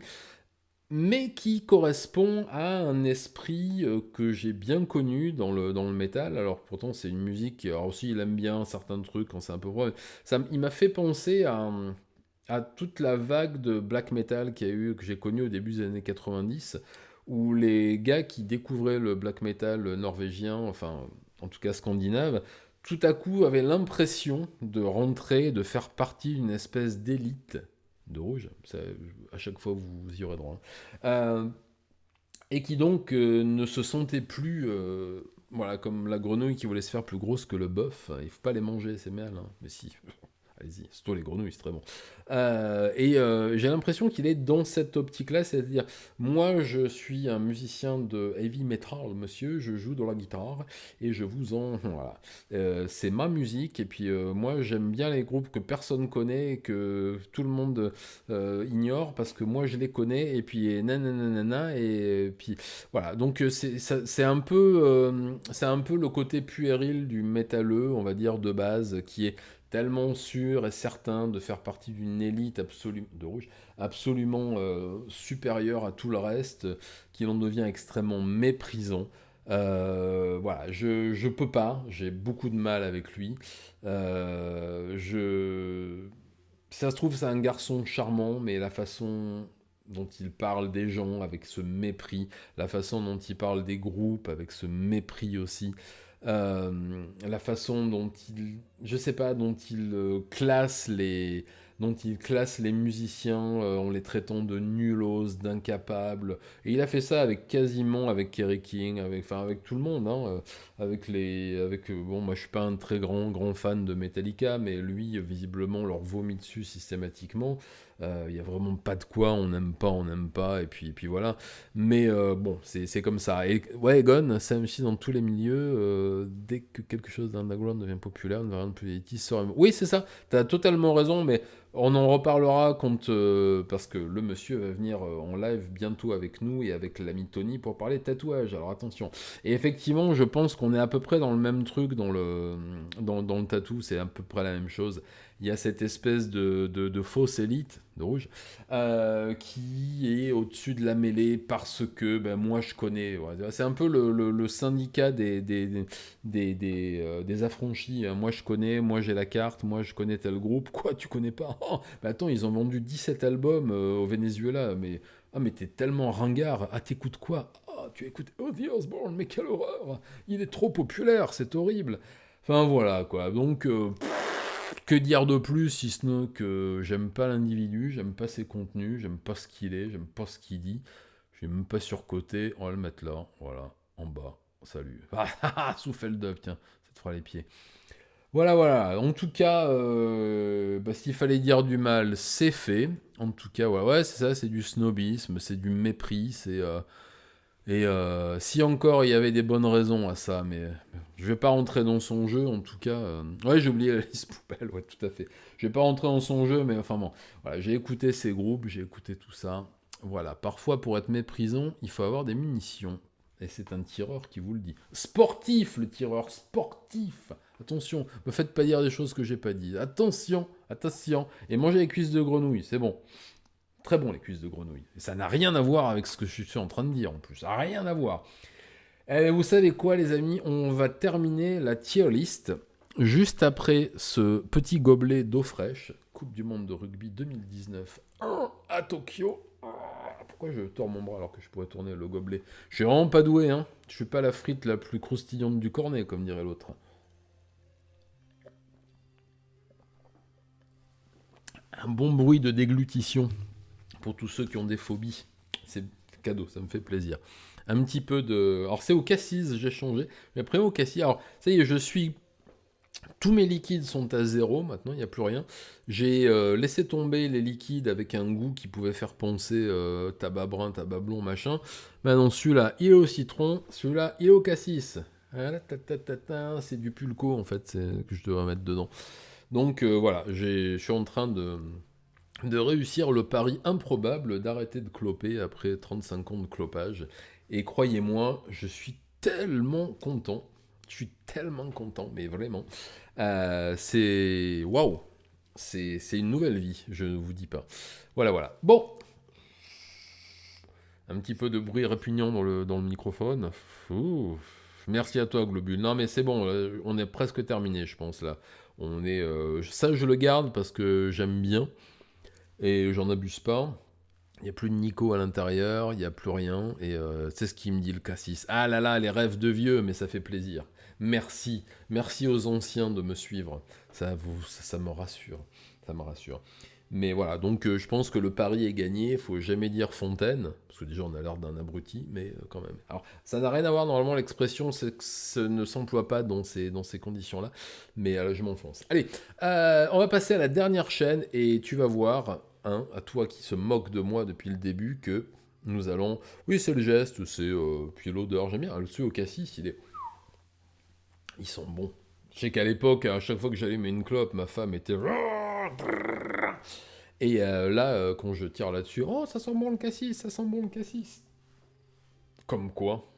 mais qui correspond à un esprit que j'ai bien connu dans le métal. Alors pourtant c'est une musique, alors aussi il aime bien certains trucs quand c'est un peu... Ça, il m'a fait penser à toute la vague de black metal qu'il y a eu, que j'ai connu au début des années 90, où les gars qui découvraient le black metal norvégien, enfin en tout cas scandinave, tout à coup avaient l'impression de rentrer, de faire partie d'une espèce d'élite de rouge, ça, à chaque fois vous y aurez droit, et qui donc ne se sentaient plus, voilà, comme la grenouille qui voulait se faire plus grosse que le bœuf. Il faut pas les manger, c'est mal, hein. Mais si, allez-y, surtout les grenouilles, c'est très bon. J'ai l'impression qu'il est dans cette optique-là, c'est-à-dire, moi je suis un musicien de heavy metal, monsieur, je joue de la guitare, et je vous en... Voilà. C'est ma musique, et puis moi j'aime bien les groupes que personne connaît, et que tout le monde ignore, parce que moi je les connais, et puis nanana, et puis voilà. Donc c'est un peu le côté puéril du métalleux, on va dire, de base, qui est tellement sûr et certain de faire partie d'une élite de rouge, absolument supérieure à tout le reste, qu'il en devient extrêmement méprisant. Voilà, je peux pas, j'ai beaucoup de mal avec lui. Si ça se trouve, c'est un garçon charmant, mais la façon dont il parle des gens avec ce mépris, la façon dont il parle des groupes avec ce mépris aussi, la façon dont il, je sais pas, dont il classe les musiciens en les traitant de nullos, d'incapables. Et il a fait ça avec quasiment avec Kerry King, avec tout le monde, hein, bon, moi je suis pas un très grand fan de Metallica, mais lui visiblement leur vomit dessus systématiquement. Il y a vraiment pas de quoi, on n'aime pas, et puis voilà. Mais bon, c'est comme ça. Et ouais, Egon, c'est aussi dans tous les milieux. Dès que quelque chose d'underground devient populaire, ne va rien de plus élitiste. Oui, c'est ça. T'as totalement raison, mais on en reparlera quand parce que le monsieur va venir en live bientôt avec nous et avec l'ami Tony pour parler de tatouage. Alors attention. Et effectivement, je pense qu'on est à peu près dans le même truc dans le tatou. C'est à peu près la même chose. Il y a cette espèce de fausse élite de rouge qui est au-dessus de la mêlée parce que ben, moi je connais. Ouais, c'est un peu le syndicat des affranchis. Moi je connais, moi j'ai la carte, moi je connais tel groupe. Quoi, tu connais pas? Oh, bah attends, ils ont vendu 17 albums au Venezuela, mais ah mais t'es tellement ringard. Ah t'écoutes quoi? Ah tu écoutes Ozzy Osbourne, mais quelle horreur! Il est trop populaire, c'est horrible. Enfin voilà quoi. Donc que dire de plus si ce n'est que j'aime pas l'individu, j'aime pas ses contenus, j'aime pas ce qu'il est, j'aime pas ce qu'il dit. Je suis même pas surcoté, on va le mettre là, voilà, en bas. Salut. Ah, sous Feldup, tiens, ça te fera les pieds. Voilà, voilà. En tout cas, bah, s'il fallait dire du mal, c'est fait. En tout cas, ouais, c'est ça, c'est du snobisme, c'est du mépris, si encore il y avait des bonnes raisons à ça, mais je vais pas rentrer dans son jeu, en tout cas. Ouais, j'ai oublié la liste poubelle, ouais, tout à fait. Je vais pas rentrer dans son jeu, mais enfin bon. Voilà, j'ai écouté ses groupes, j'ai écouté tout ça. Voilà, parfois pour être méprisant, il faut avoir des munitions. Et c'est un tireur qui vous le dit. Sportif, le tireur, sportif. Attention, me faites pas dire des choses que j'ai pas dit. Attention, attention. Et mangez les cuisses de grenouille, c'est bon. Très bon les cuisses de grenouille. Et ça n'a rien à voir avec ce que je suis en train de dire en plus. Ça n'a rien à voir. Et vous savez quoi les amis? On va terminer la tier list juste après ce petit gobelet d'eau fraîche. Coupe du monde de rugby 2019 à Tokyo. Pourquoi je tords mon bras alors que je pourrais tourner le gobelet? Je suis vraiment pas doué, hein. Je suis pas la frite la plus croustillante du cornet, comme dirait l'autre. Un bon bruit de déglutition pour tous ceux qui ont des phobies. C'est cadeau, ça me fait plaisir. Un petit peu de... Alors c'est au cassis, j'ai changé. J'ai pris au cassis. Alors ça y est, je suis Tous mes liquides sont à zéro, maintenant il n'y a plus rien. J'ai laissé tomber les liquides avec un goût qui pouvait faire penser tabac brun, tabac blond, machin. Maintenant celui-là, il est au citron, celui-là, il est au cassis. Voilà, c'est du pulco en fait que je devrais mettre dedans. Donc voilà, je suis en train de réussir le pari improbable d'arrêter de cloper après 35 ans de clopage. Et croyez-moi, je suis tellement content. Je suis tellement content, mais vraiment. C'est... Waouh. C'est une nouvelle vie, je ne vous dis pas. Voilà, voilà. Bon. Un petit peu de bruit répugnant dans le microphone. Ouh. Merci à toi, Globule. Non, mais c'est bon, on est presque terminé, je pense, là. On est... ça, je le garde parce que j'aime bien. Et j'en abuse pas. Il n'y a plus de Nico à l'intérieur, il n'y a plus rien. Et c'est ce qui me dit le cassis. Ah là là, les rêves de vieux, mais ça fait plaisir. Merci. Merci aux anciens de me suivre. Ça me rassure. Ça me rassure. Mais voilà, donc je pense que le pari est gagné. Il faut jamais dire Fontaine. Parce que déjà, on a l'air d'un abruti, mais quand même. Alors, ça n'a rien à voir, normalement, l'expression ne s'emploie pas dans ces conditions-là. Mais je m'enfonce. Allez, on va passer à la dernière chaîne. Et tu vas voir, hein, à toi qui se moque de moi depuis le début, que nous allons... Oui, c'est le geste, puis l'odeur. J'aime bien. Le celui au cassis, ils sont bons. Je sais qu'à l'époque, à chaque fois que j'allumais une clope, ma femme était... Et là, quand je tire là-dessus, oh, ça sent bon le cassis, ça sent bon le cassis. Comme quoi,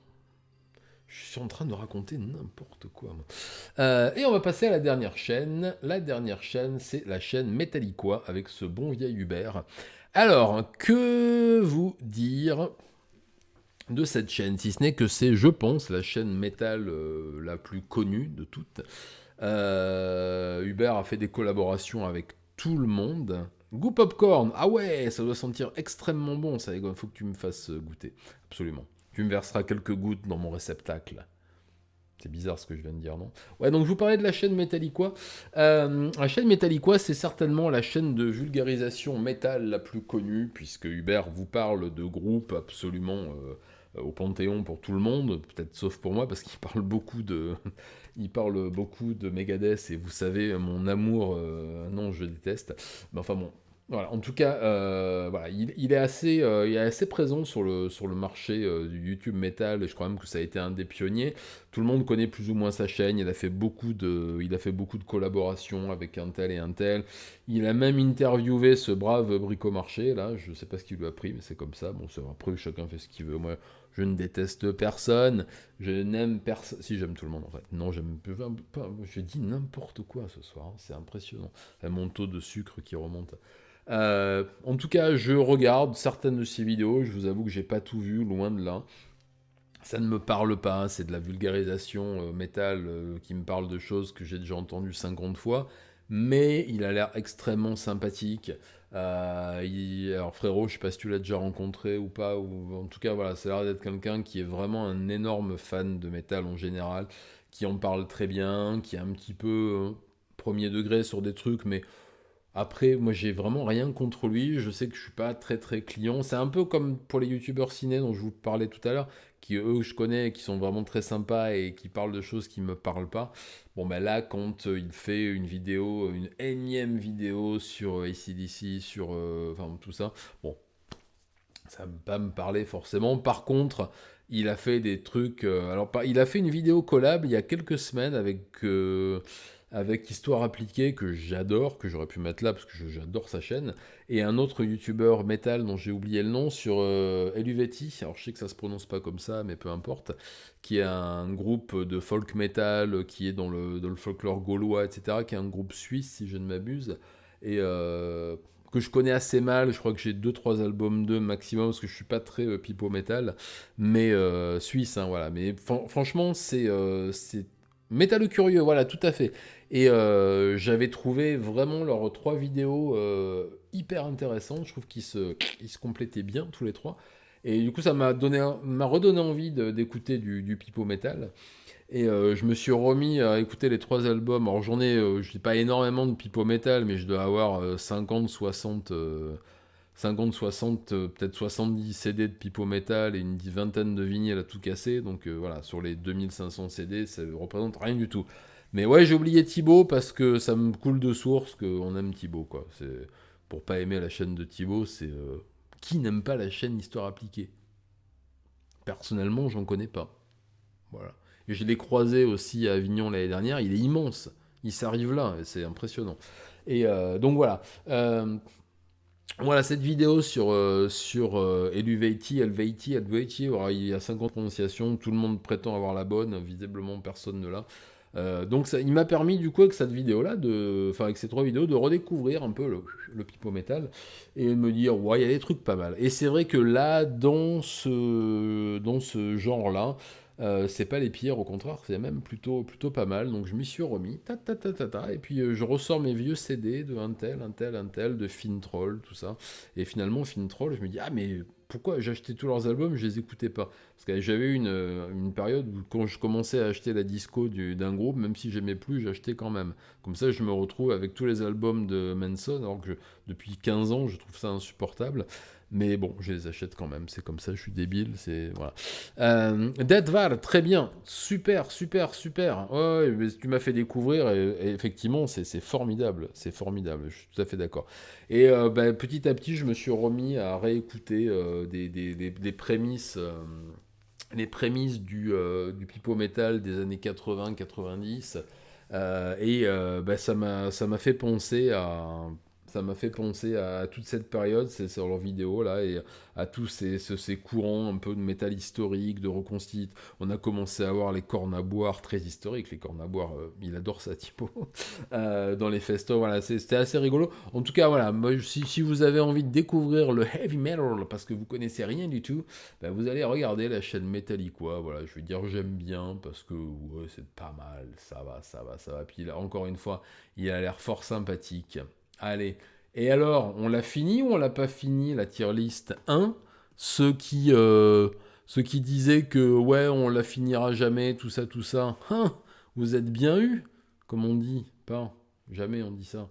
je suis en train de raconter n'importe quoi. Moi. Et on va passer à la dernière chaîne. La dernière chaîne, c'est la chaîne Metallicois, avec ce bon vieil Hubert. Alors, que vous dire de cette chaîne, si ce n'est que c'est, je pense, la chaîne métal la plus connue de toutes. Hubert a fait des collaborations avec tout le monde. Goût popcorn, ah ouais, ça doit sentir extrêmement bon, ça, il faut que tu me fasses goûter, absolument. Tu me verseras quelques gouttes dans mon réceptacle. C'est bizarre ce que je viens de dire, non? Ouais, donc je vous parlais de la chaîne Metallicois. La chaîne Metallicois, c'est certainement la chaîne de vulgarisation métal la plus connue, puisque Hubert vous parle de groupes absolument au Panthéon pour tout le monde, peut-être sauf pour moi, parce qu'il parle beaucoup de... Il parle beaucoup de Megadeth, et vous savez, mon amour, non, je déteste. Mais enfin bon, voilà, en tout cas, voilà, il est assez présent sur le marché du YouTube Metal, et je crois même que ça a été un des pionniers. Tout le monde connaît plus ou moins sa chaîne, il a fait beaucoup de collaborations avec un tel et un tel. Il a même interviewé ce brave bricomarché, là, je sais pas ce qu'il lui a pris, mais c'est comme ça. Bon, c'est après, chacun fait ce qu'il veut. Moi, je ne déteste personne, je n'aime personne. Si, j'aime tout le monde en fait. Non, j'aime pas. Je dis n'importe quoi ce soir, hein. C'est impressionnant. Mon taux de sucre qui remonte. En tout cas, je regarde certaines de ces vidéos. Je vous avoue que j'ai pas tout vu, loin de là. Ça ne me parle pas, c'est de la vulgarisation métal qui me parle de choses que j'ai déjà entendues 50 fois, mais il a l'air extrêmement sympathique. Alors frérot, je sais pas si tu l'as déjà rencontré ou pas, ou en tout cas voilà, ça a l'air d'être quelqu'un qui est vraiment un énorme fan de métal en général, qui en parle très bien, qui est un petit peu premier degré sur des trucs, mais après, moi j'ai vraiment rien contre lui, je sais que je suis pas très très client, c'est un peu comme pour les youtubeurs ciné dont je vous parlais tout à l'heure, qui eux je connais, qui sont vraiment très sympas et qui parlent de choses qui me parlent pas. Bon ben là, quand il fait une vidéo, une énième vidéo sur AC/DC, sur enfin tout ça, bon, ça va pas me parler forcément. Par contre, il a fait des trucs. Il a fait une vidéo collab il y a quelques semaines avec Histoire Appliquée que j'adore, que j'aurais pu mettre là parce que j'adore sa chaîne, et un autre youtubeur métal dont j'ai oublié le nom sur Eluvetti. Alors je sais que ça se prononce pas comme ça, mais peu importe. Qui est un groupe de folk metal qui est dans le folklore gaulois, etc. Qui est un groupe suisse si je ne m'abuse. Et que je connais assez mal, je crois que j'ai 2-3 albums d'eux maximum, parce que je suis pas très pipo metal, mais suisse, hein, voilà. Mais franchement, c'est métal curieux, voilà, tout à fait. Et j'avais trouvé vraiment leurs 3 vidéos hyper intéressantes, je trouve qu'ils se complétaient bien tous les 3. Et du coup, ça m'a redonné envie d'écouter du pipo metal. Et je me suis remis à écouter les 3 albums. Alors je n'ai pas énormément de pipo metal, mais je dois avoir 50, 60, 50, 60, peut-être 70 CD de pipo metal et une vingtaine de vinyles à tout casser. Donc voilà, sur les 2500 CD, ça ne représente rien du tout. Mais ouais, j'ai oublié Thibaut parce que ça me coule de source qu'on aime Thibaut, quoi. C'est... Pour pas aimer la chaîne de Thibaut, c'est... Qui n'aime pas la chaîne Histoire Appliquée? Personnellement, j'en connais pas. Voilà. Et je l'ai croisé aussi à Avignon l'année dernière, il est immense. Il s'arrive là, c'est impressionnant. Et donc voilà. Voilà cette vidéo sur Eluveitie, Helveiti, Helveiti. Alors, il y a 50 prononciations, tout le monde prétend avoir la bonne, visiblement personne ne l'a. Donc ça, il m'a permis du coup avec cette vidéo-là, enfin avec ces 3 vidéos, de redécouvrir un peu le pipeau métal et de me dire, ouais, il y a des trucs pas mal. Et c'est vrai que là, dans ce genre-là, c'est pas les pires, au contraire, c'est même plutôt pas mal. Donc je m'y suis remis, et puis je ressors mes vieux CD de un tel, de Fintroll, tout ça. Et finalement, Fintroll, je me dis, ah mais pourquoi j'achetais tous leurs albums, je les écoutais pas? Parce que j'avais eu une période où quand je commençais à acheter la disco d'un groupe, même si j'aimais plus, j'achetais quand même. Comme ça, je me retrouve avec tous les albums de Manson, alors que depuis 15 ans, je trouve ça insupportable. Mais bon, je les achète quand même, c'est comme ça, je suis débile, c'est... Voilà. Deadvar, très bien, super, super, super. Ouais, ouais, mais tu m'as fait découvrir, et effectivement, c'est formidable, je suis tout à fait d'accord. Et bah, petit à petit, je me suis remis à réécouter des prémices... les prémices du pipeau metal des années 80-90 bah, ça m'a fait penser à toute cette période, c'est sur leurs vidéos là, et à tous ces courants un peu de métal historique, de reconstitution. On a commencé à voir les cornes à boire très historiques, les cornes à boire, il adore ça Thibaut, dans les festos, voilà, c'était assez rigolo. En tout cas, voilà, moi, si vous avez envie de découvrir le heavy metal, parce que vous connaissez rien du tout, bah, vous allez regarder la chaîne Metallica, voilà, je vais dire j'aime bien, parce que ouais, c'est pas mal, ça va. Puis là, encore une fois, il a l'air fort sympathique. Allez. Et alors, on l'a fini ou on l'a pas fini, la tier list 1? Ceux qui disaient que, ouais, on la finira jamais, tout ça. Hein, vous êtes bien eu, comme on dit. Pas, jamais on dit ça.